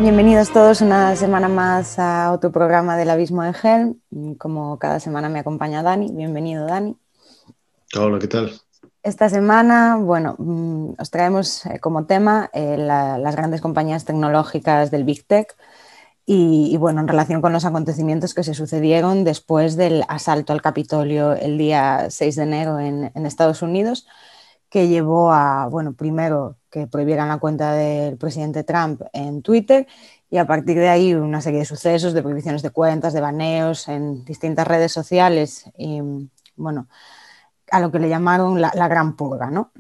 Bienvenidos todos una semana más a otro programa del Abismo de Helm. Como cada semana me acompaña Dani. Bienvenido, Dani. Hola, ¿qué tal? Esta semana, bueno, os traemos como tema las grandes compañías tecnológicas del Big Tech y, bueno, en relación con los acontecimientos que se sucedieron después del asalto al Capitolio el día 6 de enero en Estados Unidos, que llevó a, bueno, primero que prohibieran la cuenta del presidente Trump en Twitter y a partir de ahí una serie de sucesos, de prohibiciones de cuentas, de baneos en distintas redes sociales y, bueno, a lo que le llamaron la gran purga, ¿no?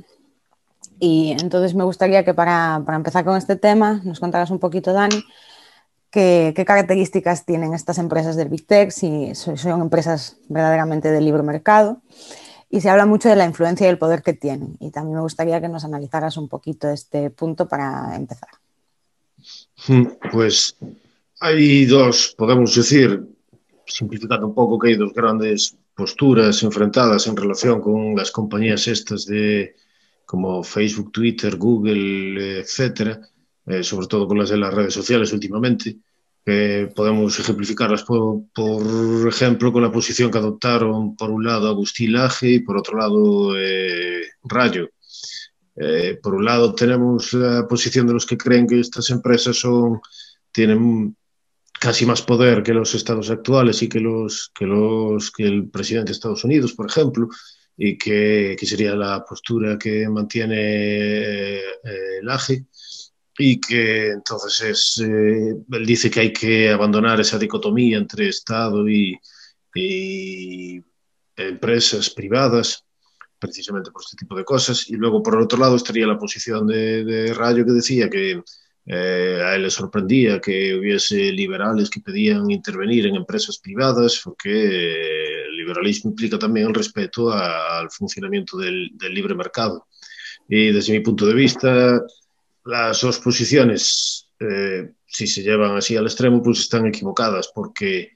Y entonces me gustaría que para empezar con este tema nos contaras un poquito, Dani, qué características tienen estas empresas del Big Tech, si son empresas verdaderamente de libre mercado. Y se habla mucho de la influencia y el poder que tienen. Y también me gustaría que nos analizaras un poquito este punto para empezar. Pues hay dos, podemos decir, simplificando un poco, que hay dos grandes posturas enfrentadas en relación con las compañías estas de como Facebook, Twitter, Google, etcétera, sobre todo con las de las redes sociales últimamente. Podemos ejemplificarlas, por ejemplo, con la posición que adoptaron, por un lado, Agustín Laje y por otro lado, Rayo. Por un lado tenemos la posición de los que creen que estas empresas tienen casi más poder que los estados actuales y que el presidente de Estados Unidos, por ejemplo, y que sería la postura que mantiene el AGE, y que entonces él dice que hay que abandonar esa dicotomía entre Estado y empresas privadas, precisamente por este tipo de cosas. Y luego, por el otro lado, estaría la posición de Rayo, que decía que a él le sorprendía que hubiese liberales que pedían intervenir en empresas privadas, porque el liberalismo implica también el respeto al funcionamiento del libre mercado. Y desde mi punto de vista, las dos posiciones, si se llevan así al extremo, pues están equivocadas, porque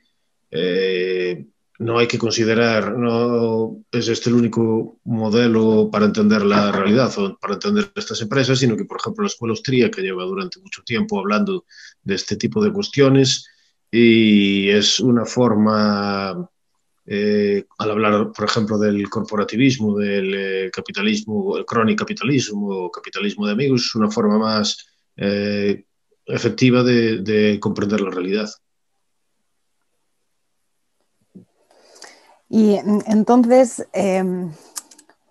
eh, no hay que considerar, no es este el único modelo para entender la realidad o para entender estas empresas, sino que, por ejemplo, la Escuela Austríaca lleva durante mucho tiempo hablando de este tipo de cuestiones y es una forma, al hablar, por ejemplo, del corporativismo, del capitalismo, el crony capitalismo o capitalismo de amigos, es una forma más efectiva de comprender la realidad. Y entonces,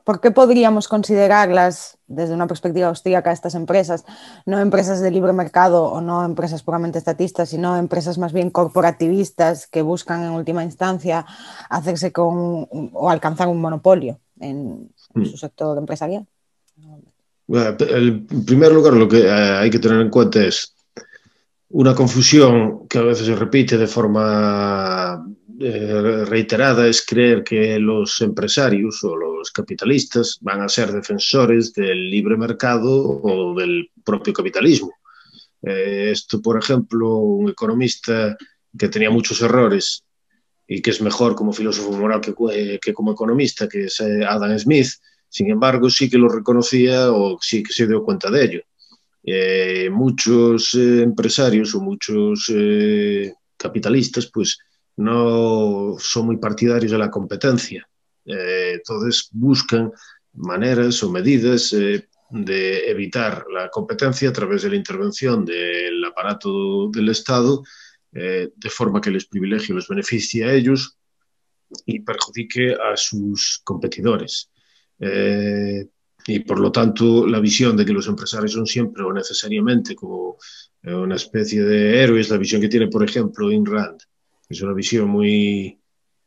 ¿por qué podríamos considerarlas, desde una perspectiva austríaca, estas empresas, no empresas de libre mercado o no empresas puramente estatistas, sino empresas más bien corporativistas que buscan en última instancia hacerse con o alcanzar un monopolio en su sector empresarial? Bueno, en primer lugar, lo que hay que tener en cuenta es una confusión que a veces se repite de forma reiterada, es creer que los empresarios o los capitalistas van a ser defensores del libre mercado o del propio capitalismo. Esto, por ejemplo, un economista que tenía muchos errores y que es mejor como filósofo moral que como economista, que es Adam Smith, sin embargo, sí que lo reconocía o sí que se dio cuenta de ello. Muchos empresarios o muchos capitalistas pues no son muy partidarios de la competencia. Entonces buscan maneras o medidas de evitar la competencia a través de la intervención del aparato del Estado, de forma que les privilegie, les beneficie a ellos y perjudique a sus competidores. Y por lo tanto, la visión de que los empresarios son siempre o necesariamente como una especie de héroes, la visión que tiene, por ejemplo, Ayn Rand, es una visión muy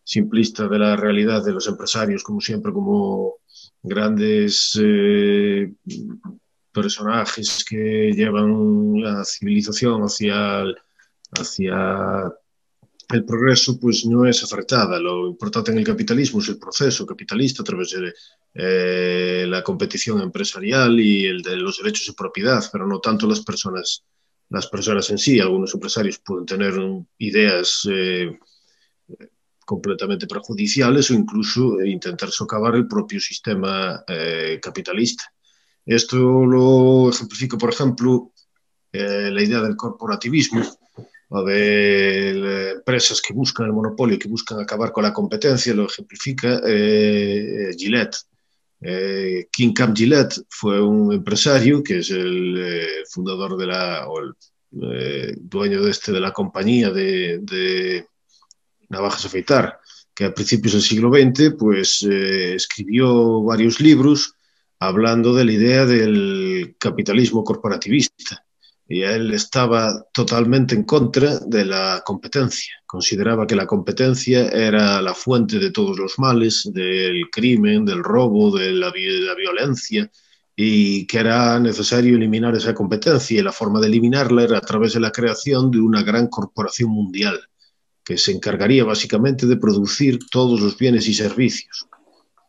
simplista de la realidad de los empresarios, como siempre, como grandes personajes que llevan la civilización hacia el progreso, pues no es acertada. Lo importante en el capitalismo es el proceso capitalista a través de la competición empresarial y el de los derechos de propiedad, pero no tanto las personas en sí. Algunos empresarios pueden tener ideas completamente perjudiciales o incluso intentar socavar el propio sistema capitalista. Esto lo ejemplifico, por ejemplo, la idea del corporativismo o de empresas que buscan el monopolio, que buscan acabar con la competencia, lo ejemplifica Gillette. King Camp Gillette fue un empresario que es el fundador o el dueño de la compañía de navajas a afeitar, que a principios del siglo XX pues, escribió varios libros hablando de la idea del capitalismo corporativista. Y él estaba totalmente en contra de la competencia. Consideraba que la competencia era la fuente de todos los males, del crimen, del robo, de la violencia, y que era necesario eliminar esa competencia. Y la forma de eliminarla era a través de la creación de una gran corporación mundial que se encargaría básicamente de producir todos los bienes y servicios,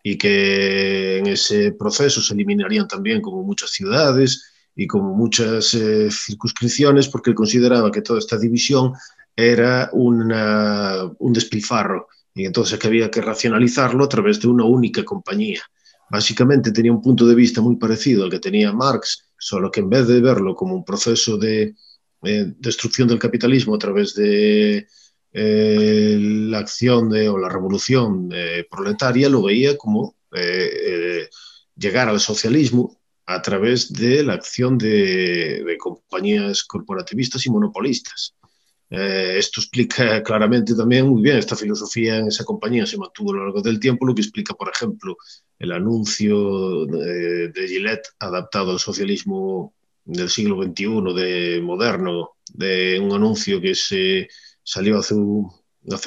y que en ese proceso se eliminarían también como muchas ciudades y como muchas circunscripciones, porque él consideraba que toda esta división era un despilfarro, y entonces que había que racionalizarlo a través de una única compañía. Básicamente tenía un punto de vista muy parecido al que tenía Marx, solo que en vez de verlo como un proceso de destrucción del capitalismo a través de la acción o la revolución proletaria, lo veía como llegar al socialismo a través de la acción de compañías corporativistas y monopolistas. Esto explica claramente también muy bien, esta filosofía en esa compañía se mantuvo a lo largo del tiempo, lo que explica, por ejemplo, el anuncio de Gillette adaptado al socialismo del siglo XXI, de moderno, de un anuncio que salió hace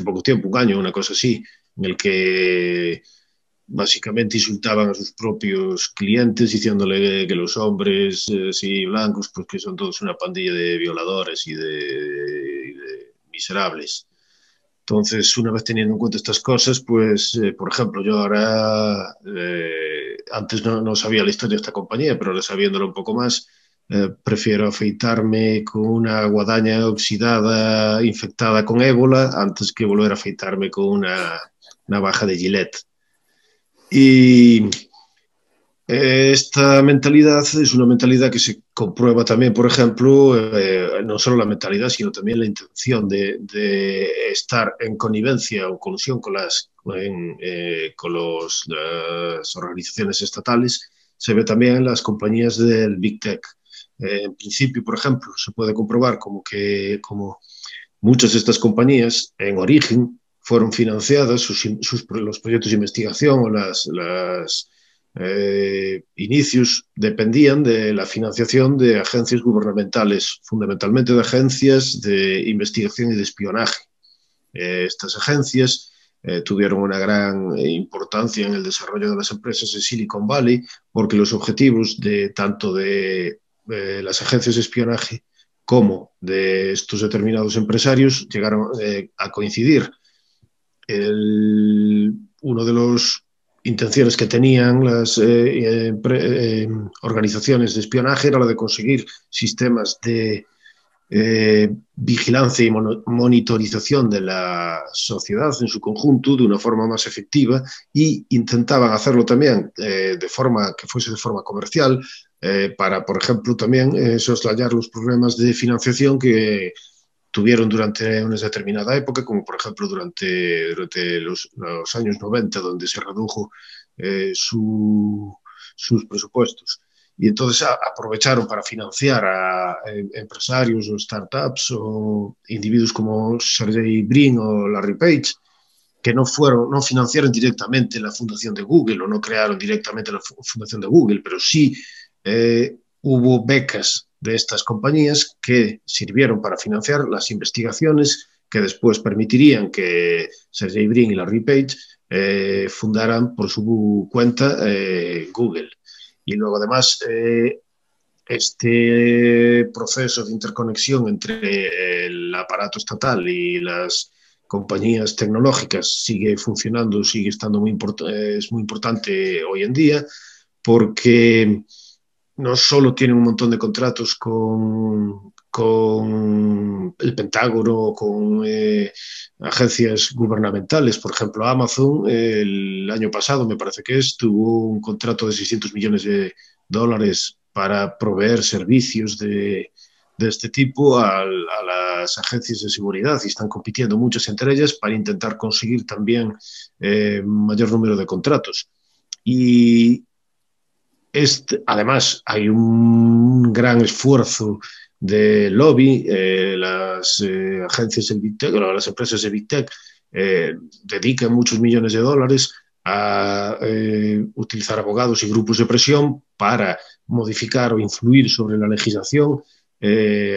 poco tiempo, un año, una cosa así, en el que básicamente insultaban a sus propios clientes diciéndole que los hombres así blancos, pues que son todos una pandilla de violadores y de miserables. Entonces, una vez teniendo en cuenta estas cosas, pues, por ejemplo, yo ahora, antes no sabía la historia de esta compañía, pero ahora sabiéndolo un poco más, prefiero afeitarme con una guadaña oxidada infectada con ébola antes que volver a afeitarme con una navaja de Gillette. Y esta mentalidad es una mentalidad que se comprueba también, por ejemplo, no solo la mentalidad, sino también la intención de estar en connivencia o colusión con las organizaciones estatales, se ve también en las compañías del Big Tech. En principio, por ejemplo, se puede comprobar como muchas de estas compañías en origen fueron financiadas, los proyectos de investigación o los inicios dependían de la financiación de agencias gubernamentales, fundamentalmente de agencias de investigación y de espionaje. Estas agencias tuvieron una gran importancia en el desarrollo de las empresas de Silicon Valley, porque los objetivos tanto de las agencias de espionaje como de estos determinados empresarios llegaron a coincidir. Uno de las intenciones que tenían las organizaciones de espionaje era la de conseguir sistemas de vigilancia y monitorización de la sociedad en su conjunto de una forma más efectiva, y intentaban hacerlo también de forma que fuese de forma comercial, para, por ejemplo, también soslayar los problemas de financiación que tuvieron durante una determinada época, como por ejemplo durante los años 90, donde se redujo sus presupuestos. Y entonces aprovecharon para financiar a empresarios o startups o individuos como Sergey Brin o Larry Page, que no financiaron directamente la fundación de Google o no crearon directamente la fundación de Google, pero sí hubo becas de estas compañías que sirvieron para financiar las investigaciones que después permitirían que Sergey Brin y Larry Page fundaran por su cuenta Google. Y luego, además, este proceso de interconexión entre el aparato estatal y las compañías tecnológicas sigue funcionando, sigue estando es muy importante hoy en día, porque no solo tienen un montón de contratos con el Pentágono, con agencias gubernamentales. Por ejemplo, Amazon el año pasado, me parece que tuvo un contrato de $600 millones para proveer servicios de de este tipo a las agencias de seguridad y están compitiendo muchas entre ellas para intentar conseguir también mayor número de contratos. Y además hay un gran esfuerzo de lobby, las agencias de Big Tech, las empresas de Big Tech dedican muchos millones de dólares a utilizar abogados y grupos de presión para modificar o influir sobre la legislación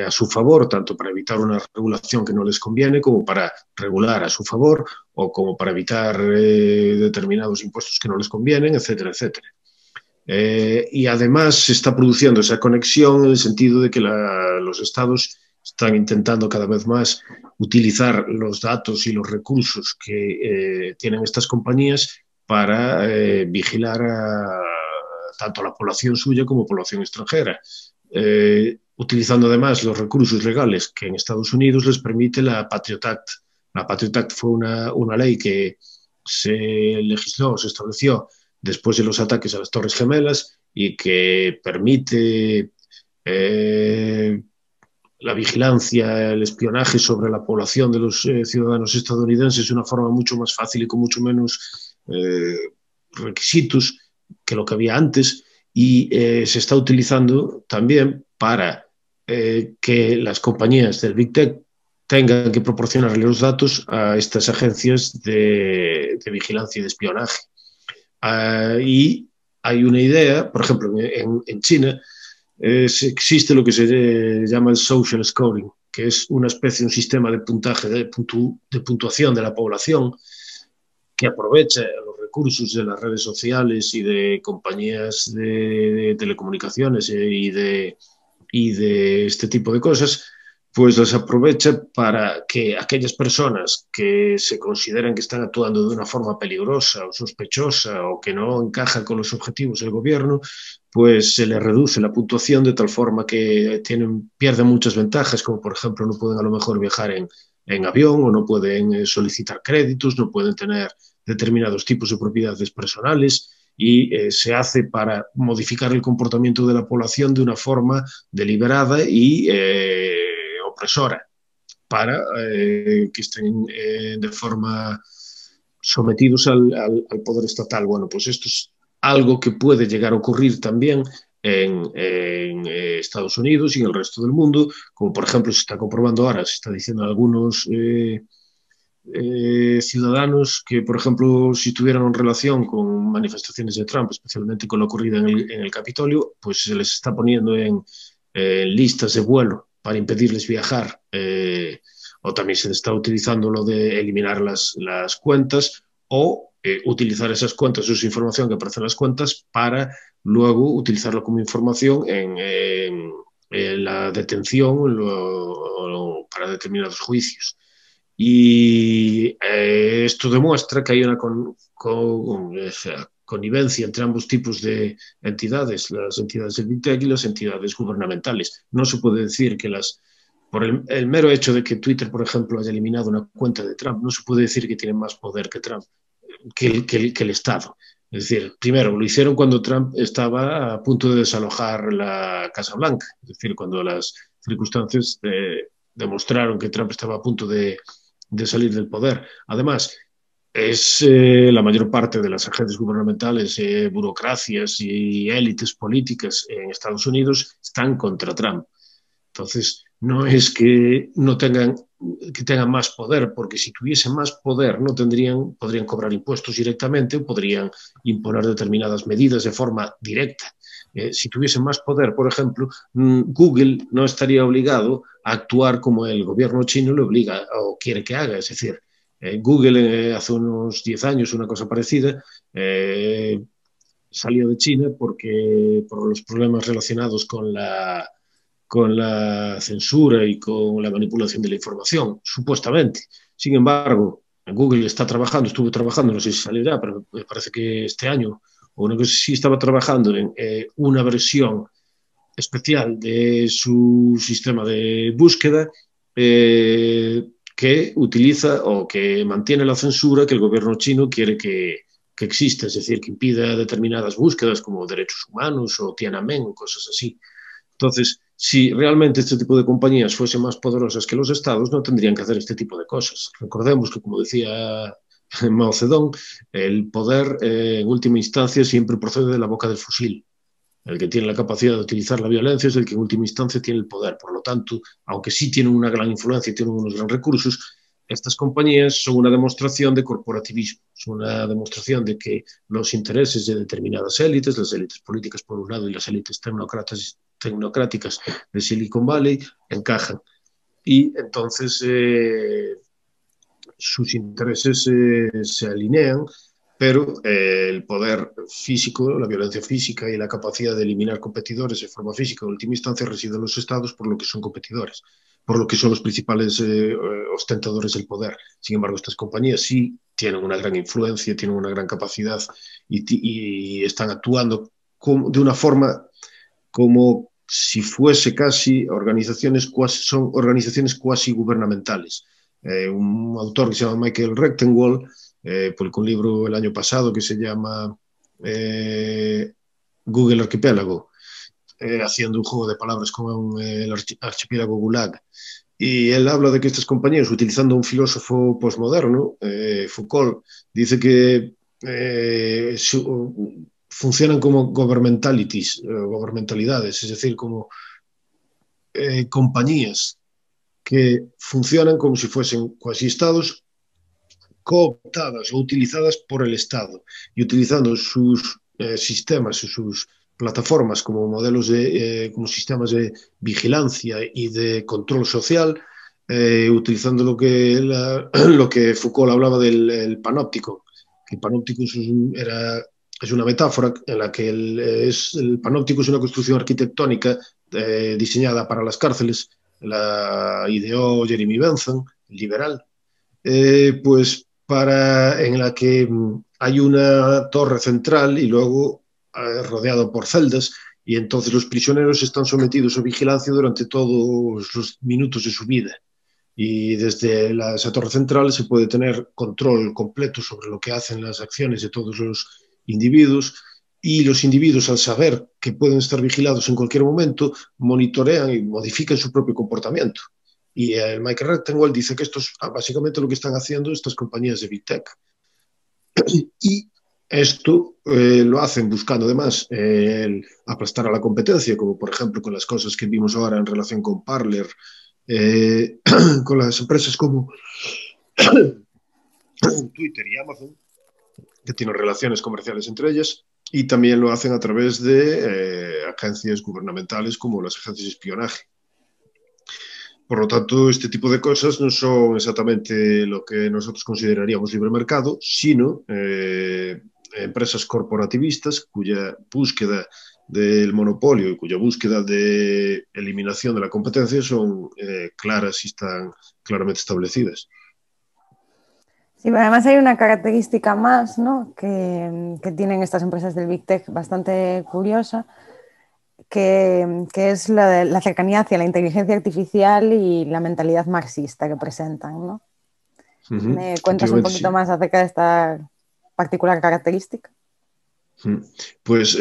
a su favor, tanto para evitar una regulación que no les conviene como para regular a su favor o como para evitar determinados impuestos que no les convienen, etcétera, etcétera. Y además se está produciendo esa conexión en el sentido de que los estados están intentando cada vez más utilizar los datos y los recursos que tienen estas compañías para vigilar tanto a la población suya como población extranjera, utilizando además los recursos legales que en Estados Unidos les permite la Patriot Act. La Patriot Act fue una ley que se legisló, se estableció después de los ataques a las Torres Gemelas y que permite la vigilancia, el espionaje sobre la población de los ciudadanos estadounidenses de una forma mucho más fácil y con mucho menos requisitos que lo que había antes, y se está utilizando también para que las compañías del Big Tech tengan que proporcionarle los datos a estas agencias de vigilancia y de espionaje. Y hay una idea, por ejemplo, en China existe lo que se llama el social scoring, que es una especie, un sistema de puntaje, de puntuación de la población que aprovecha los recursos de las redes sociales y de compañías de telecomunicaciones y de este tipo de cosas, pues las aprovecha para que aquellas personas que se consideran que están actuando de una forma peligrosa o sospechosa o que no encajan con los objetivos del gobierno, pues se les reduce la puntuación de tal forma que pierden muchas ventajas, como por ejemplo no pueden a lo mejor viajar en avión o no pueden solicitar créditos, no pueden tener determinados tipos de propiedades personales, y se hace para modificar el comportamiento de la población de una forma deliberada y opresora, para que estén de forma sometidos al poder estatal. Bueno, pues esto es algo que puede llegar a ocurrir también en Estados Unidos y en el resto del mundo, como por ejemplo se está comprobando ahora, se está diciendo algunos ciudadanos que, por ejemplo, si tuvieran relación con manifestaciones de Trump, especialmente con lo ocurrido en el Capitolio, pues se les está poniendo en listas de vuelo para impedirles viajar, o también se está utilizando lo de eliminar las cuentas o utilizar esas cuentas, esa información que aparece en las cuentas, para luego utilizarlo como información en la detención o para determinados juicios. Y esto demuestra que hay una connivencia entre ambos tipos de entidades, las entidades del Big Tech y las entidades gubernamentales. No se puede decir que por el mero hecho de que Twitter, por ejemplo, haya eliminado una cuenta de Trump, no se puede decir que tiene más poder que Trump, que el Estado. Es decir, primero, lo hicieron cuando Trump estaba a punto de desalojar la Casa Blanca, es decir, cuando las circunstancias demostraron que Trump estaba a punto de salir del poder. Además, la mayor parte de las agencias gubernamentales, burocracias y élites políticas en Estados Unidos están contra Trump. Entonces, no es que tengan más poder, porque si tuviesen más poder podrían cobrar impuestos directamente o podrían imponer determinadas medidas de forma directa. Si tuviesen más poder, por ejemplo, Google no estaría obligado a actuar como el gobierno chino le obliga o quiere que haga. Es decir, Google hace unos 10 años, una cosa parecida, salió de China por los problemas relacionados con la censura y con la manipulación de la información, supuestamente. Sin embargo, Google estuvo trabajando, no sé si saldrá, pero me parece que este año, o no sé si estaba trabajando en una versión especial de su sistema de búsqueda que utiliza o que mantiene la censura que el gobierno chino quiere que exista, es decir, que impida determinadas búsquedas como derechos humanos o Tiananmen o cosas así. Entonces, si realmente este tipo de compañías fuesen más poderosas que los estados, no tendrían que hacer este tipo de cosas. Recordemos que, como decía Mao Zedong, el poder en última instancia siempre procede de la boca del fusil. El que tiene la capacidad de utilizar la violencia es el que en última instancia tiene el poder. Por lo tanto, aunque sí tienen una gran influencia y tienen unos grandes recursos, estas compañías son una demostración de corporativismo, son una demostración de que los intereses de determinadas élites, las élites políticas por un lado y las élites tecnocráticas de Silicon Valley, encajan. Y entonces sus intereses se alinean, pero el poder físico, la violencia física y la capacidad de eliminar competidores de forma física en última instancia residen en los estados por lo que son competidores, por lo que son los principales ostentadores del poder. Sin embargo, estas compañías sí tienen una gran influencia, tienen una gran capacidad y están actuando de una forma como si fuese casi son organizaciones cuasi gubernamentales. Un autor que se llama Michael Rectenwald publicó un libro el año pasado que se llama Google Arquipélago, haciendo un juego de palabras con el archipiélago Gulag. Y él habla de que estas compañías, utilizando un filósofo postmoderno, Foucault, dice que funcionan como governmentalidades, es decir, como compañías que funcionan como si fuesen cuasi estados cooptadas o utilizadas por el Estado y utilizando sus sistemas y sus plataformas como modelos como sistemas de vigilancia y de control social, utilizando lo que Foucault hablaba del panóptico, que el panóptico es una metáfora en la que el panóptico es una construcción arquitectónica diseñada para las cárceles, la ideó Jeremy Bentham, liberal, pues en la que hay una torre central y luego rodeado por celdas, y entonces los prisioneros están sometidos a vigilancia durante todos los minutos de su vida. Y desde esa torre central se puede tener control completo sobre lo que hacen las acciones de todos los individuos, y los individuos, al saber que pueden estar vigilados en cualquier momento, monitorean y modifican su propio comportamiento. Y el Michael Rectenwald dice que esto es básicamente lo que están haciendo estas compañías de Big Tech. Y esto lo hacen buscando además aplastar a la competencia, como por ejemplo con las cosas que vimos ahora en relación con Parler, con las empresas como Twitter y Amazon, que tienen relaciones comerciales entre ellas, y también lo hacen a través de agencias gubernamentales como las agencias de espionaje. Por lo tanto, este tipo de cosas no son exactamente lo que nosotros consideraríamos libre mercado, sino empresas corporativistas cuya búsqueda del monopolio y cuya búsqueda de eliminación de la competencia son claras y están claramente establecidas. Sí, pero además hay una característica más, ¿no?, que tienen estas empresas del Big Tech bastante curiosa, que es la cercanía hacia la inteligencia artificial y la mentalidad marxista que presentan, ¿no? ¿Me cuentas un poquito más acerca de esta particular característica? Pues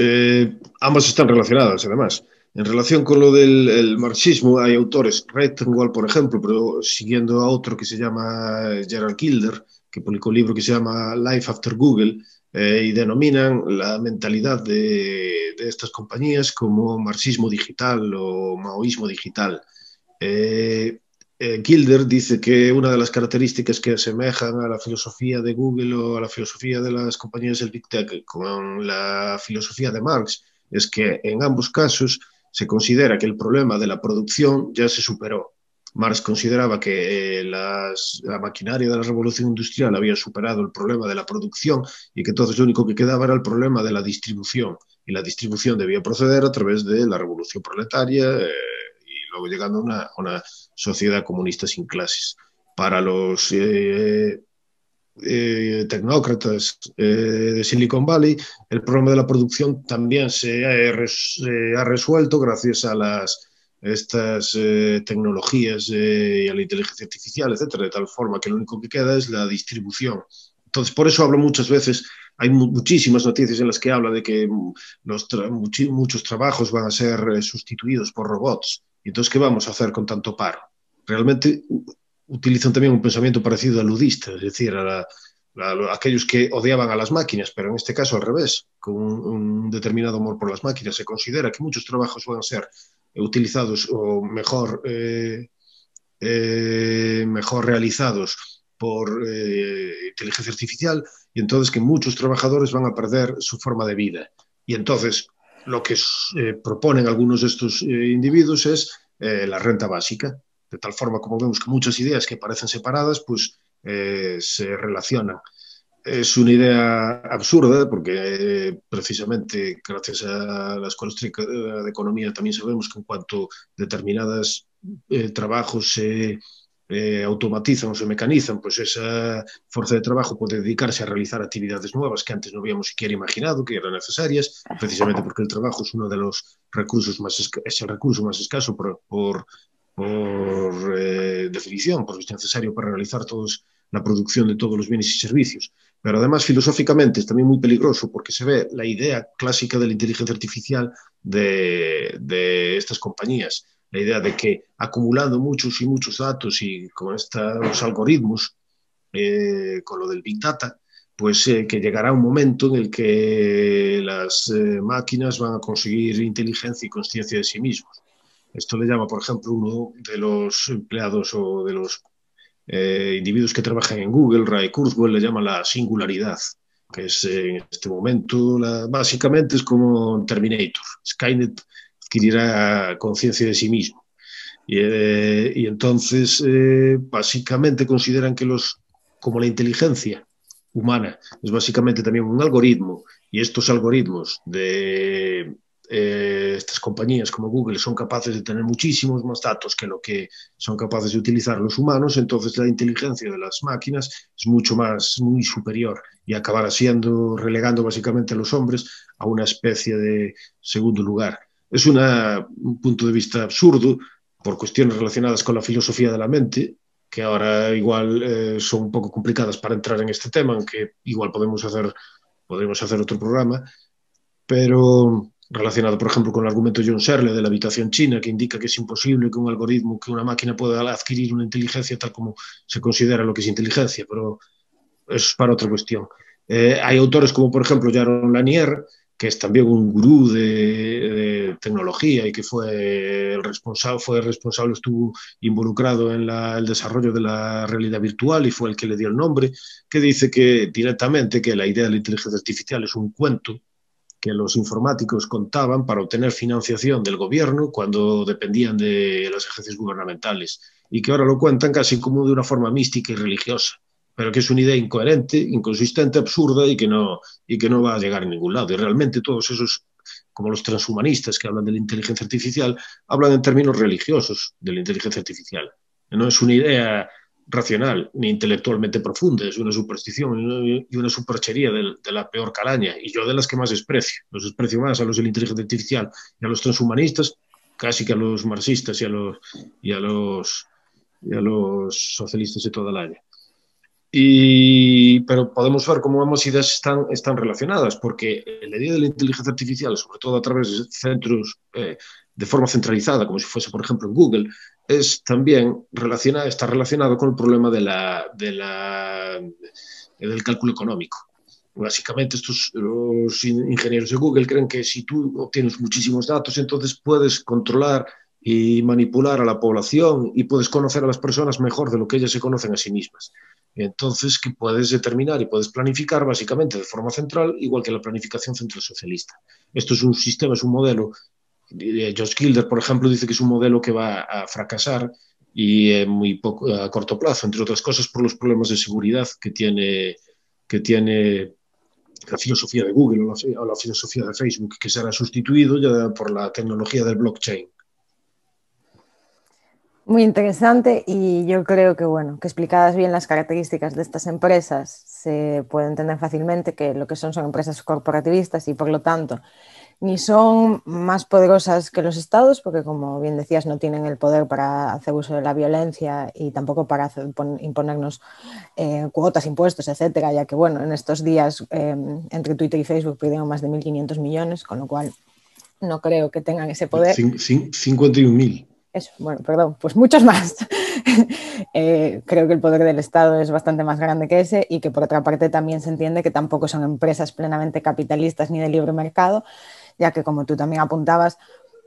ambas están relacionadas, además. En relación con lo del marxismo, hay autores, Rectenwald, por ejemplo, pero siguiendo a otro que se llama Gerald Kilder, que publicó un libro que se llama Life After Google, y denominan la mentalidad de estas compañías como marxismo digital o maoísmo digital. Kilder dice que una de las características que asemejan a la filosofía de Google o a la filosofía de las compañías del Big Tech con la filosofía de Marx es que en ambos casos se considera que el problema de la producción ya se superó. Marx consideraba que la maquinaria de la revolución industrial había superado el problema de la producción y que entonces lo único que quedaba era el problema de la distribución. Y la distribución debía proceder a través de la revolución proletaria y luego llegando a una sociedad comunista sin clases. Para los tecnócratas de Silicon Valley, el problema de la producción también se ha resuelto gracias a estas tecnologías y a la inteligencia artificial, etcétera, de tal forma que lo único que queda es la distribución. Entonces, por eso hablo muchas veces, hay muchísimas noticias en las que habla de que muchos trabajos van a ser sustituidos por robots. ¿Y entonces qué vamos a hacer con tanto paro? Realmente utilizan también un pensamiento parecido al ludista, es decir, aquellos que odiaban a las máquinas, pero en este caso al revés, con un determinado amor por las máquinas. Se considera que muchos trabajos van a ser utilizados o mejor realizados por inteligencia artificial, y entonces que muchos trabajadores van a perder su forma de vida. Y entonces lo que proponen algunos de estos individuos es la renta básica, de tal forma como vemos que muchas ideas que parecen separadas, pues se relacionan. Es una idea absurda porque precisamente gracias a la Escuela Austríaca de Economía también sabemos que en cuanto determinados trabajos se automatizan o se mecanizan, pues esa fuerza de trabajo puede dedicarse a realizar actividades nuevas que antes no habíamos siquiera imaginado que eran necesarias, precisamente porque el trabajo es uno de los recursos es el recurso más escaso por definición, porque es necesario para realizar la producción de todos los bienes y servicios. Pero además, filosóficamente, es también muy peligroso porque se ve la idea clásica de la inteligencia artificial de estas compañías. La idea de que acumulando muchos y muchos datos y con estos algoritmos, con lo del Big Data, pues que llegará un momento en el que las máquinas van a conseguir inteligencia y conciencia de sí mismos. Esto le llama, por ejemplo, uno de los empleados o de los individuos que trabajan en Google, Ray Kurzweil, le llama la singularidad, que es en este momento, básicamente es como Terminator. Skynet adquirirá conciencia de sí mismo. Y entonces, básicamente consideran que como la inteligencia humana es básicamente también un algoritmo, y estos algoritmos de estas compañías como Google son capaces de tener muchísimos más datos que lo que son capaces de utilizar los humanos, entonces la inteligencia de las máquinas es muy superior, y acabará relegando básicamente a los hombres a una especie de segundo lugar. Es un punto de vista absurdo por cuestiones relacionadas con la filosofía de la mente, que ahora igual son un poco complicadas para entrar en este tema, aunque igual podremos hacer otro programa, pero relacionado, por ejemplo, con el argumento de John Searle de la habitación china, que indica que es imposible que un algoritmo, que una máquina pueda adquirir una inteligencia tal como se considera lo que es inteligencia, pero eso es para otra cuestión. Hay autores como, por ejemplo, Jaron Lanier, que es también un gurú de tecnología y que estuvo involucrado en el desarrollo de la realidad virtual y fue el que le dio el nombre, que dice que directamente que la idea de la inteligencia artificial es un cuento que los informáticos contaban para obtener financiación del gobierno cuando dependían de las agencias gubernamentales, y que ahora lo cuentan casi como de una forma mística y religiosa, pero que es una idea incoherente, inconsistente, absurda y que no va a llegar a ningún lado. Y realmente todos esos, como los transhumanistas que hablan de la inteligencia artificial, hablan en términos religiosos de la inteligencia artificial. No es una idea racional ni intelectualmente profunda, es una superstición y una superchería de la peor calaña, y yo de las que más desprecio. Los desprecio más a los de la inteligencia artificial y a los transhumanistas, casi que a los marxistas y a los socialistas de toda la área. Pero podemos ver cómo ambas ideas están relacionadas, porque la idea de la inteligencia artificial, sobre todo a través de centros de forma centralizada, como si fuese, por ejemplo, en Google, es también está relacionado con el problema del cálculo económico. Básicamente, los ingenieros de Google creen que si tú obtienes muchísimos datos, entonces puedes controlar y manipular a la población y puedes conocer a las personas mejor de lo que ellas se conocen a sí mismas. Entonces, que puedes determinar y puedes planificar básicamente de forma central, igual que la planificación central socialista. Esto es un sistema, es un modelo. Josh Gilder, por ejemplo, dice que es un modelo que va a fracasar y a corto plazo, entre otras cosas por los problemas de seguridad que tiene la filosofía de Google o la filosofía de Facebook, que será sustituido ya por la tecnología del blockchain. Muy interesante, y yo creo que, bueno, que explicadas bien las características de estas empresas, se puede entender fácilmente que lo que son empresas corporativistas y, por lo tanto, ni son más poderosas que los estados, porque, como bien decías, no tienen el poder para hacer uso de la violencia y tampoco para imponernos cuotas, impuestos, etcétera, ya que, bueno, en estos días entre Twitter y Facebook perdieron más de 1.500 millones, con lo cual no creo que tengan ese poder. 51.000. eso, bueno, perdón, pues muchos más. Creo que el poder del Estado es bastante más grande que ese y que por otra parte también se entiende que tampoco son empresas plenamente capitalistas ni de libre mercado, ya que como tú también apuntabas,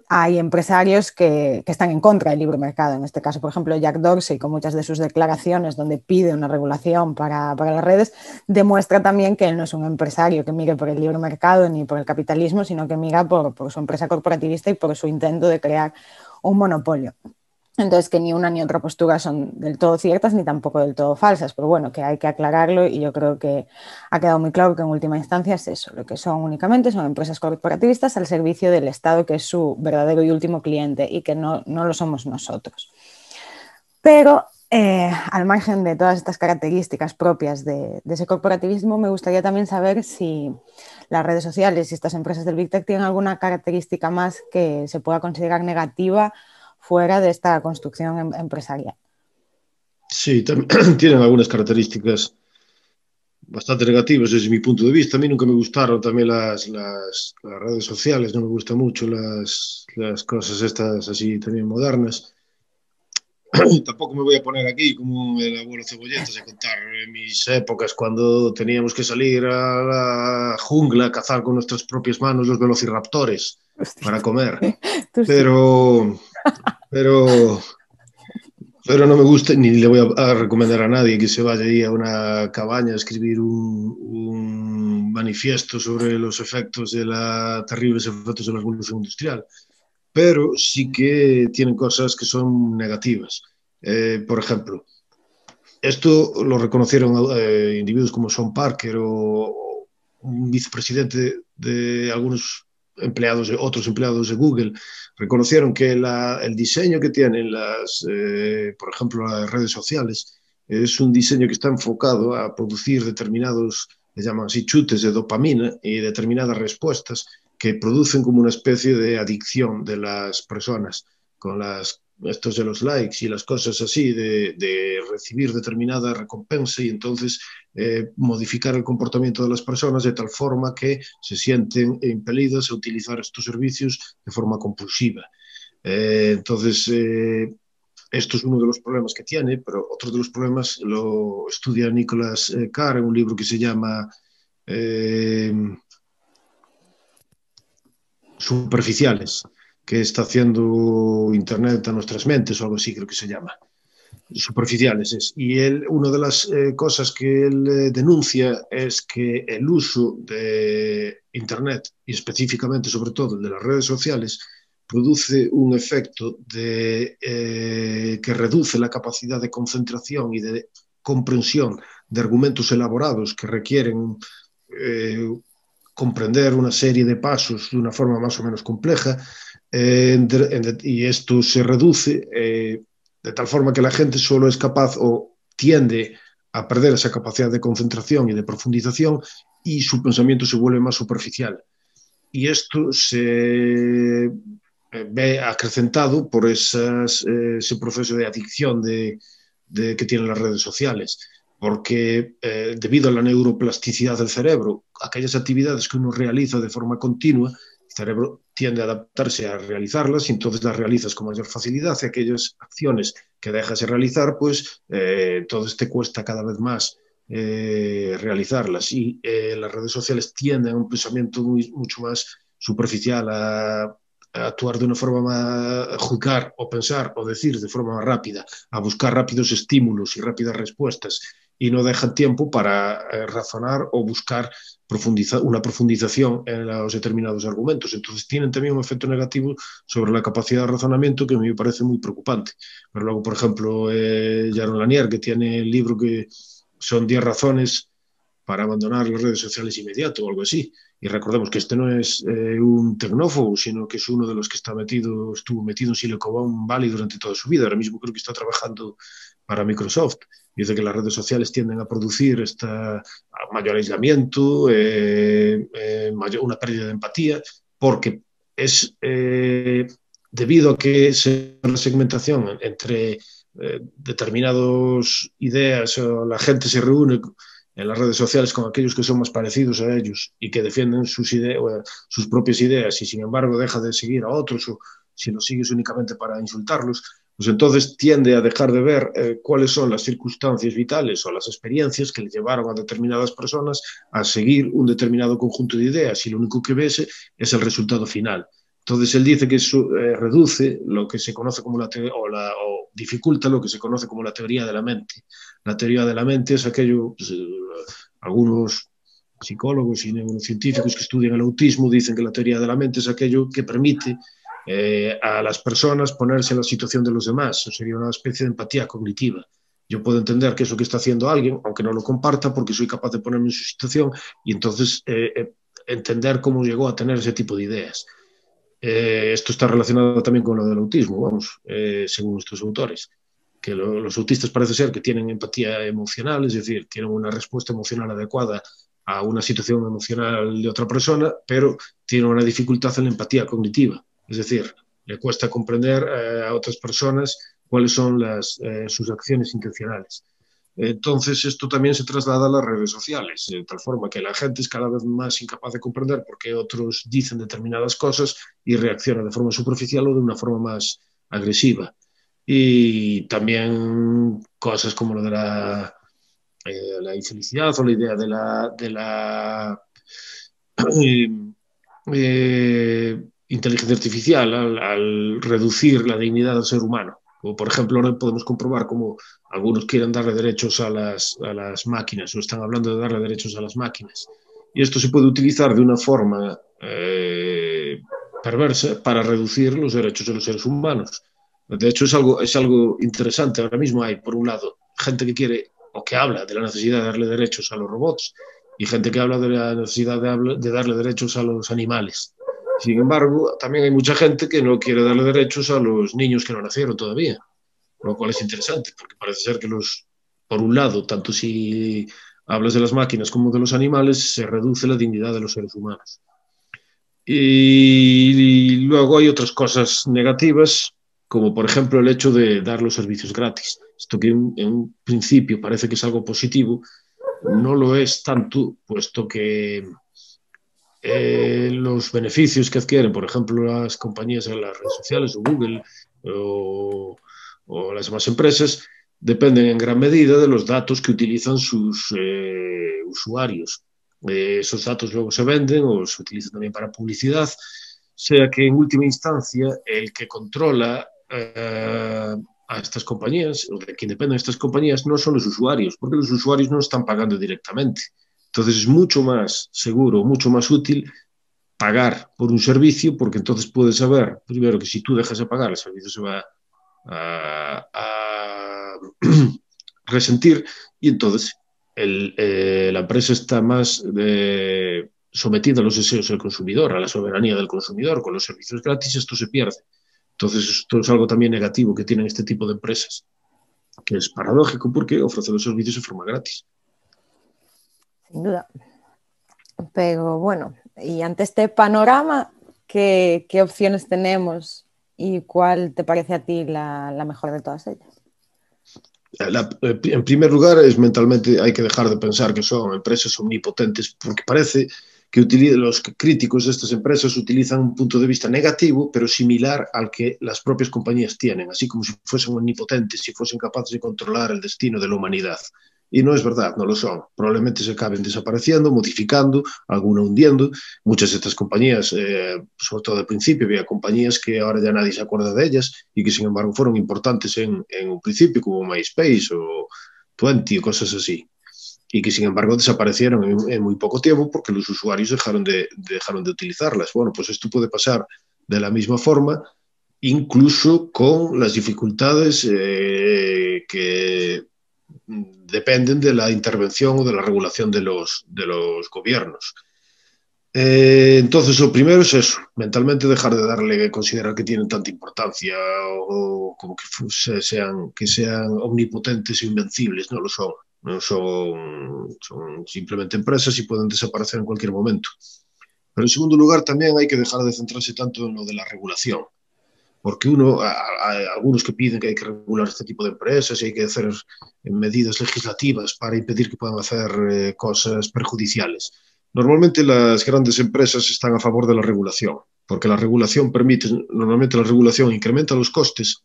hay empresarios que están en contra del libre mercado. En este caso, por ejemplo, Jack Dorsey, con muchas de sus declaraciones donde pide una regulación para las redes, demuestra también que él no es un empresario que mire por el libre mercado ni por el capitalismo, sino que mira por su empresa corporativista y por su intento de crear un monopolio. Entonces, que ni una ni otra postura son del todo ciertas ni tampoco del todo falsas, pero bueno, que hay que aclararlo y yo creo que ha quedado muy claro que en última instancia es eso, lo que son únicamente son empresas corporativistas al servicio del Estado, que es su verdadero y último cliente y que no lo somos nosotros. Pero al margen de todas estas características propias de ese corporativismo, me gustaría también saber si las redes sociales y estas empresas del Big Tech tienen alguna característica más que se pueda considerar negativa fuera de esta construcción empresarial. Sí, también tienen algunas características bastante negativas desde mi punto de vista. A mí nunca me gustaron también las redes sociales, no me gustan mucho las cosas estas así también modernas. Tampoco me voy a poner aquí como el abuelo Cebolletas a contar mis épocas cuando teníamos que salir a la jungla a cazar con nuestras propias manos los velociraptores para comer. Pero, pero Pero no me gusta ni le voy a recomendar a nadie que se vaya ahí a una cabaña a escribir un manifiesto sobre los efectos de terribles efectos de la revolución industrial. Pero sí que tienen cosas que son negativas. Por ejemplo, esto lo reconocieron individuos como Sean Parker o un vicepresidente de algunos empleados, otros empleados de Google, reconocieron que el diseño que tienen por ejemplo, las redes sociales es un diseño que está enfocado a producir determinados, le llaman así, chutes de dopamina y determinadas respuestas que producen como una especie de adicción de las personas con estos de los likes y las cosas así, de recibir determinada recompensa y entonces modificar el comportamiento de las personas de tal forma que se sienten impelidas a utilizar estos servicios de forma compulsiva. Entonces, esto es uno de los problemas que tiene, pero otro de los problemas lo estudia Nicholas Carr en un libro que se llama Superficiales, que está haciendo Internet a nuestras mentes o algo así, creo que se llama. Superficiales es. Y una de las cosas que él denuncia es que el uso de Internet, y específicamente, sobre todo, el de las redes sociales, produce un efecto que reduce la capacidad de concentración y de comprensión de argumentos elaborados que requieren comprender una serie de pasos de una forma más o menos compleja, y esto se reduce de tal forma que la gente solo es capaz o tiende a perder esa capacidad de concentración y de profundización y su pensamiento se vuelve más superficial. Y esto se ve acrecentado por ese proceso de adicción que tienen las redes sociales, porque debido a la neuroplasticidad del cerebro, aquellas actividades que uno realiza de forma continua, el cerebro tiende a adaptarse a realizarlas y entonces las realizas con mayor facilidad y aquellas acciones que dejas de realizar, pues entonces te cuesta cada vez más realizarlas. Y las redes sociales tienden a un pensamiento mucho más superficial, a actuar de una forma más, a juzgar o pensar o decir de forma más rápida, a buscar rápidos estímulos y rápidas respuestas y no dejan tiempo para razonar o buscar una profundización en los determinados argumentos. Entonces tienen también un efecto negativo sobre la capacidad de razonamiento que a mí me parece muy preocupante. Pero luego, por ejemplo, Jaron Lanier, que tiene el libro que son 10 razones para abandonar las redes sociales inmediato o algo así. Y recordemos que este no es un tecnófobo, sino que es uno de los que estuvo metido en Silicon Valley durante toda su vida. Ahora mismo creo que está trabajando para Microsoft. Dice que las redes sociales tienden a producir mayor aislamiento, una pérdida de empatía, porque es debido a que la segmentación entre determinadas ideas, o la gente se reúne en las redes sociales con aquellos que son más parecidos a ellos y que defienden sus propias ideas y sin embargo deja de seguir a otros si los sigues únicamente para insultarlos, pues entonces tiende a dejar de ver cuáles son las circunstancias vitales o las experiencias que le llevaron a determinadas personas a seguir un determinado conjunto de ideas y lo único que ves es el resultado final. Entonces él dice que eso reduce lo que se conoce como o dificulta lo que se conoce como la teoría de la mente. La teoría de la mente es aquello, pues, algunos psicólogos y neurocientíficos que estudian el autismo dicen que la teoría de la mente es aquello que permite a las personas ponerse en la situación de los demás. Eso sería una especie de empatía cognitiva. Yo puedo entender que eso que está haciendo alguien, aunque no lo comparta, porque soy capaz de ponerme en su situación y entonces entender cómo llegó a tener ese tipo de ideas. Esto está relacionado también con lo del autismo, vamos, según estos autores, que los autistas parece ser que tienen empatía emocional, es decir, tienen una respuesta emocional adecuada a una situación emocional de otra persona, pero tienen una dificultad en la empatía cognitiva, es decir, le cuesta comprender a otras personas cuáles son sus acciones intencionales. Entonces, esto también se traslada a las redes sociales, de tal forma que la gente es cada vez más incapaz de comprender por qué otros dicen determinadas cosas y reacciona de forma superficial o de una forma más agresiva. Y también cosas como lo de la infelicidad o la idea de la eh, inteligencia artificial al reducir la dignidad del ser humano. O, por ejemplo, ahora podemos comprobar cómo algunos quieren darle derechos a las máquinas o están hablando de darle derechos a las máquinas. Y esto se puede utilizar de una forma perversa para reducir los derechos de los seres humanos. De hecho, es algo interesante. Ahora mismo hay, por un lado, gente que quiere o que habla de la necesidad de darle derechos a los robots y gente que habla de la necesidad de darle derechos a los animales. Sin embargo, también hay mucha gente que no quiere darle derechos a los niños que no nacieron todavía, lo cual es interesante, porque parece ser que por un lado, tanto si hablas de las máquinas como de los animales, se reduce la dignidad de los seres humanos. Y luego hay otras cosas negativas, como por ejemplo el hecho de dar los servicios gratis. Esto que en un principio parece que es algo positivo, no lo es tanto, puesto que los beneficios que adquieren, por ejemplo, las compañías en las redes sociales o Google o las demás empresas, dependen en gran medida de los datos que utilizan sus usuarios. Esos datos luego se venden o se utilizan también para publicidad, sea que en última instancia el que controla a estas compañías, o de quien dependen estas compañías, no son los usuarios, porque los usuarios no están pagando directamente. Entonces es mucho más seguro, mucho más útil pagar por un servicio, porque entonces puedes saber, primero, que si tú dejas de pagar, el servicio se va a resentir y entonces la empresa está más sometida a los deseos del consumidor, a la soberanía del consumidor. Con los servicios gratis esto se pierde. Entonces esto es algo también negativo que tienen este tipo de empresas, que es paradójico porque ofrecen los servicios de forma gratis. Sin duda. Pero bueno, y ante este panorama, ¿qué opciones tenemos y cuál te parece a ti la mejor de todas ellas? En primer lugar, mentalmente hay que dejar de pensar que son empresas omnipotentes, porque parece que los críticos de estas empresas utilizan un punto de vista negativo, pero similar al que las propias compañías tienen, así como si fuesen omnipotentes, si fuesen capaces de controlar el destino de la humanidad. Y no es verdad, no lo son. Probablemente se acaben desapareciendo, modificando, alguna hundiendo. Muchas de estas compañías, sobre todo al principio, había compañías que ahora ya nadie se acuerda de ellas y que sin embargo fueron importantes en un principio, como MySpace o Twenty o cosas así. Y que sin embargo desaparecieron en muy poco tiempo porque los usuarios dejaron de utilizarlas. Bueno, pues esto puede pasar de la misma forma, incluso con las dificultades que dependen de la intervención o de la regulación de los gobiernos. Entonces, lo primero es eso, mentalmente dejar de considerar que tienen tanta importancia o como que sean omnipotentes e invencibles. No lo son. No son simplemente empresas y pueden desaparecer en cualquier momento. Pero en segundo lugar, también hay que dejar de centrarse tanto en lo de la regulación. Porque hay algunos que piden que hay que regular este tipo de empresas y hay que hacer medidas legislativas para impedir que puedan hacer cosas perjudiciales. Normalmente las grandes empresas están a favor de la regulación, porque la regulación permite, normalmente la regulación incrementa los costes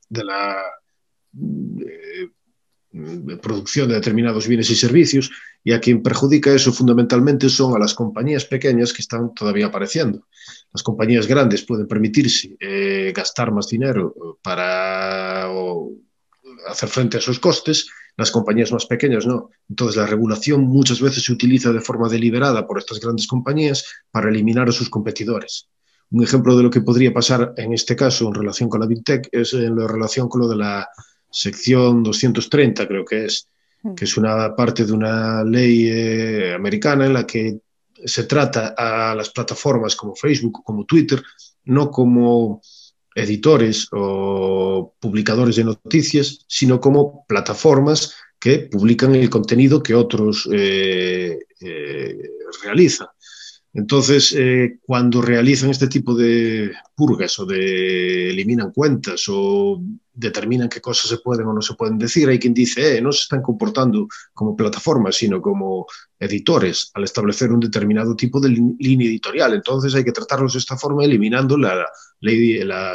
de la producción de determinados bienes y servicios, y a quien perjudica eso fundamentalmente son a las compañías pequeñas que están todavía apareciendo. Las compañías grandes pueden permitirse gastar más dinero para hacer frente a esos costes, las compañías más pequeñas no. Entonces la regulación muchas veces se utiliza de forma deliberada por estas grandes compañías para eliminar a sus competidores. Un ejemplo de lo que podría pasar en este caso en relación con la Big Tech es en relación con lo de la sección 230, creo que es una parte de una ley americana en la que se trata a las plataformas como Facebook o como Twitter no como editores o publicadores de noticias, sino como plataformas que publican el contenido que otros realizan. Entonces, cuando realizan este tipo de purgas o de eliminan cuentas o determinan qué cosas se pueden o no se pueden decir, hay quien dice, no se están comportando como plataformas, sino como editores al establecer un determinado tipo de línea editorial. Entonces hay que tratarlos de esta forma eliminando la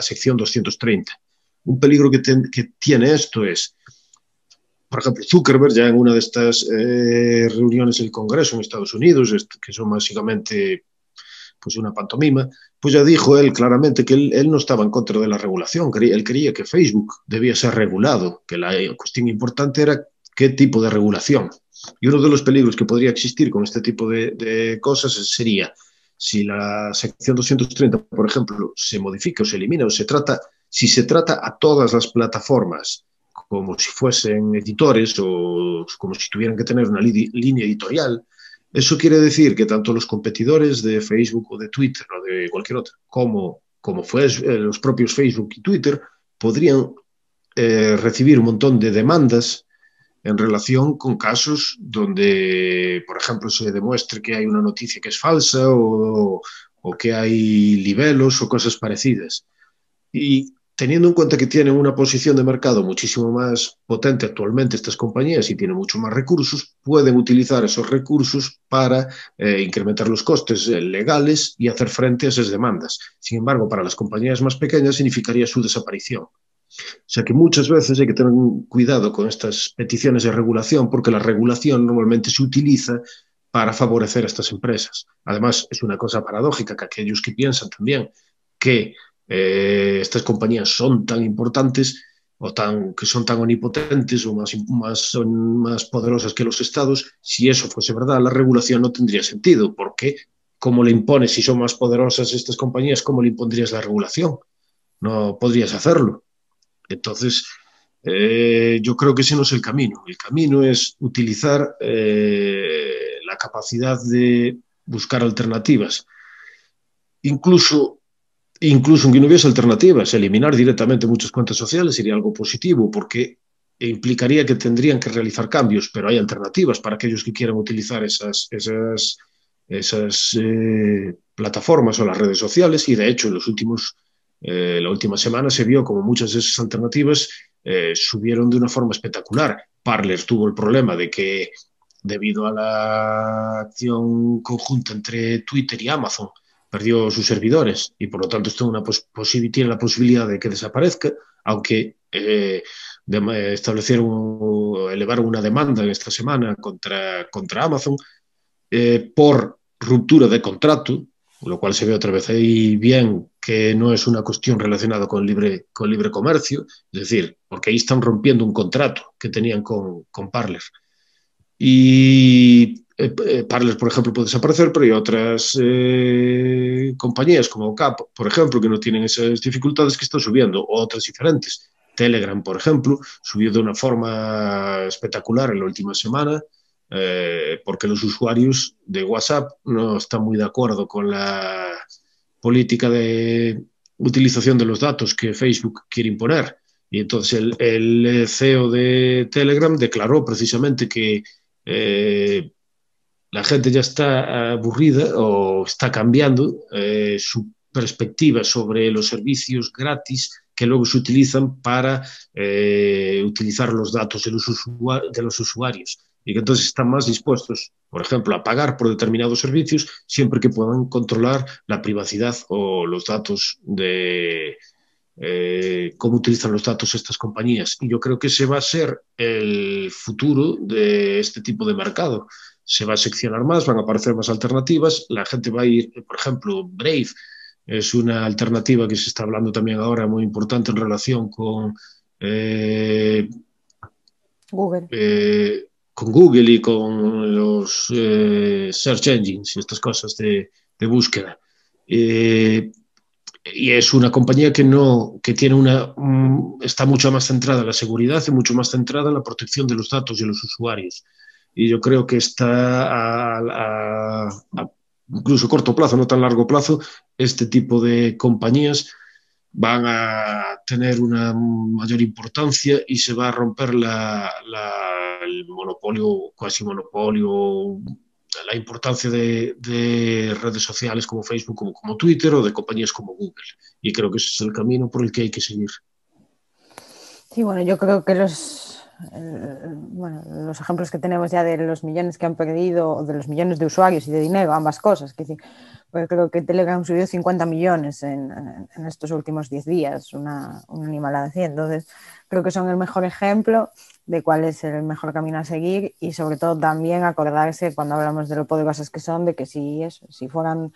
sección 230. Un peligro que tiene esto es, por ejemplo, Zuckerberg, ya en una de estas reuniones del Congreso en Estados Unidos, que son básicamente pues una pantomima, pues ya dijo él claramente que él no estaba en contra de la regulación, él quería que Facebook debía ser regulado, que la cuestión importante era qué tipo de regulación. Y uno de los peligros que podría existir con este tipo de cosas sería si la sección 230, por ejemplo, se modifica o se elimina o si se trata a todas las plataformas como si fuesen editores o como si tuvieran que tener una línea editorial, eso quiere decir que tanto los competidores de Facebook o de Twitter o de cualquier otro, como los propios Facebook y Twitter, podrían recibir un montón de demandas en relación con casos donde, por ejemplo, se demuestre que hay una noticia que es falsa o que hay libelos o cosas parecidas. Y teniendo en cuenta que tienen una posición de mercado muchísimo más potente actualmente estas compañías y tienen mucho más recursos, pueden utilizar esos recursos para incrementar los costes legales y hacer frente a esas demandas. Sin embargo, para las compañías más pequeñas significaría su desaparición. O sea que muchas veces hay que tener cuidado con estas peticiones de regulación porque la regulación normalmente se utiliza para favorecer a estas empresas. Además, es una cosa paradójica que aquellos que piensan también que estas compañías son tan importantes o que son tan omnipotentes o son más poderosas que los estados, si eso fuese verdad, la regulación no tendría sentido, porque ¿cómo le impones si son más poderosas estas compañías? ¿Cómo le impondrías la regulación? No podrías hacerlo. Entonces, yo creo que ese no es el camino. El camino es utilizar la capacidad de buscar alternativas. Incluso aunque no hubiese alternativas, eliminar directamente muchas cuentas sociales sería algo positivo porque implicaría que tendrían que realizar cambios, pero hay alternativas para aquellos que quieran utilizar esas plataformas o las redes sociales y de hecho la última semana se vio como muchas de esas alternativas subieron de una forma espectacular. Parler tuvo el problema de que debido a la acción conjunta entre Twitter y Amazon perdió sus servidores y por lo tanto esto tiene la posibilidad de que desaparezca, aunque elevaron una demanda en esta semana contra Amazon por ruptura de contrato, lo cual se ve otra vez ahí bien que no es una cuestión relacionada con libre comercio, es decir, porque ahí están rompiendo un contrato que tenían con Parler. Y Parler, por ejemplo, puede desaparecer, pero hay otras compañías como Cap, por ejemplo, que no tienen esas dificultades que están subiendo, o otras diferentes. Telegram, por ejemplo, subió de una forma espectacular en la última semana, porque los usuarios de WhatsApp no están muy de acuerdo con la política de utilización de los datos que Facebook quiere imponer. Y entonces el CEO de Telegram declaró precisamente que la gente ya está aburrida o está cambiando su perspectiva sobre los servicios gratis que luego se utilizan para utilizar los datos de los usuarios. y que entonces están más dispuestos, por ejemplo, a pagar por determinados servicios siempre que puedan controlar la privacidad o los datos de cómo utilizan los datos estas compañías. Y yo creo que ese va a ser el futuro de este tipo de mercado. Se va a seccionar más, van a aparecer más alternativas, la gente va a ir, por ejemplo, Brave es una alternativa que se está hablando también ahora muy importante en relación eh, Google. con Google y con los search engines y estas cosas de búsqueda. Y es una compañía que no, que tiene está mucho más centrada en la seguridad y mucho más centrada en la protección de los datos de los usuarios. Y yo creo que está incluso a corto plazo, no tan largo plazo, este tipo de compañías van a tener una mayor importancia y se va a romper el monopolio, cuasi monopolio, la importancia de redes sociales como Facebook, como Twitter o de compañías como Google. Y creo que ese es el camino por el que hay que seguir. Sí, bueno, yo creo que los ejemplos que tenemos ya de los millones que han perdido, o de los millones de usuarios y de dinero, ambas cosas, que sí, pues creo que Telegram subió 50 millones en estos últimos 10 días, una animalada así. Entonces, creo que son el mejor ejemplo de cuál es el mejor camino a seguir y sobre todo también acordarse cuando hablamos de lo poderosas que son, de que si fueran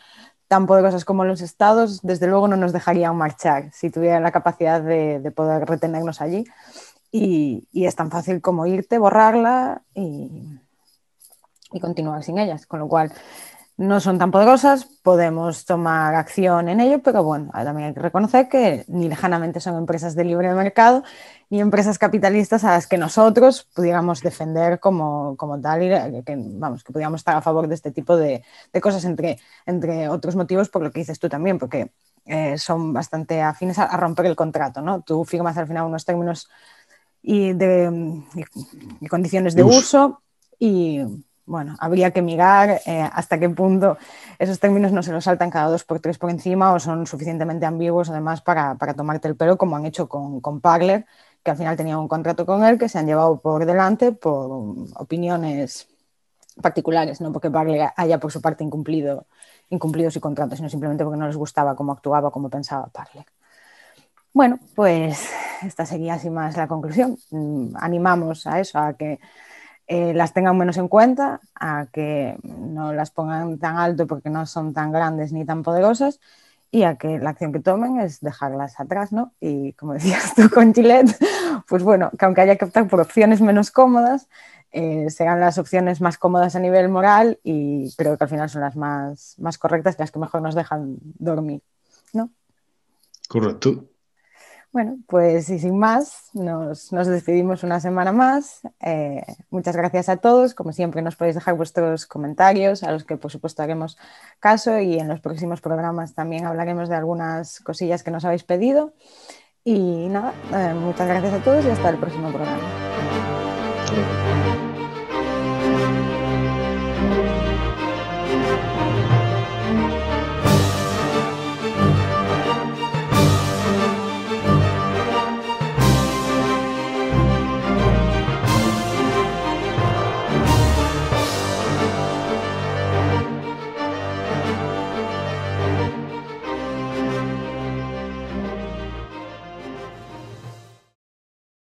tan poderosas como los estados, desde luego no nos dejarían marchar si tuvieran la capacidad de poder retenernos allí. Y es tan fácil como irte, borrarla y continuar sin ellas. Con lo cual, no son tan poderosas, podemos tomar acción en ello, pero bueno, también hay que reconocer que ni lejanamente son empresas de libre mercado ni empresas capitalistas a las que nosotros pudiéramos defender como tal y que pudiéramos estar a favor de este tipo de cosas, entre otros motivos por lo que dices tú también, porque son bastante afines a romper el contrato, ¿no? Tú firmas al final unos términos y condiciones de uso y bueno, habría que mirar hasta qué punto esos términos no se los saltan cada 2 por 3 por encima o son suficientemente ambiguos además para tomarte el pelo, como han hecho con Parler, que al final tenían un contrato con él que se han llevado por delante por opiniones particulares, no porque Parler haya por su parte incumplido su contrato, sino simplemente porque no les gustaba cómo actuaba, cómo pensaba Parler. Bueno, pues esta sería así más la conclusión. Animamos a eso, a que las tengan menos en cuenta, a que no las pongan tan alto porque no son tan grandes ni tan poderosas y a que la acción que tomen es dejarlas atrás, ¿no? Y como decías tú con Gillette, pues bueno, que aunque haya que optar por opciones menos cómodas, serán las opciones más cómodas a nivel moral y creo que al final son las más correctas y las que mejor nos dejan dormir, ¿no? Correcto. Bueno, pues y sin más, nos despedimos una semana más. Muchas gracias a todos. Como siempre, nos podéis dejar vuestros comentarios, a los que por supuesto haremos caso y en los próximos programas también hablaremos de algunas cosillas que nos habéis pedido. Y nada, muchas gracias a todos y hasta el próximo programa.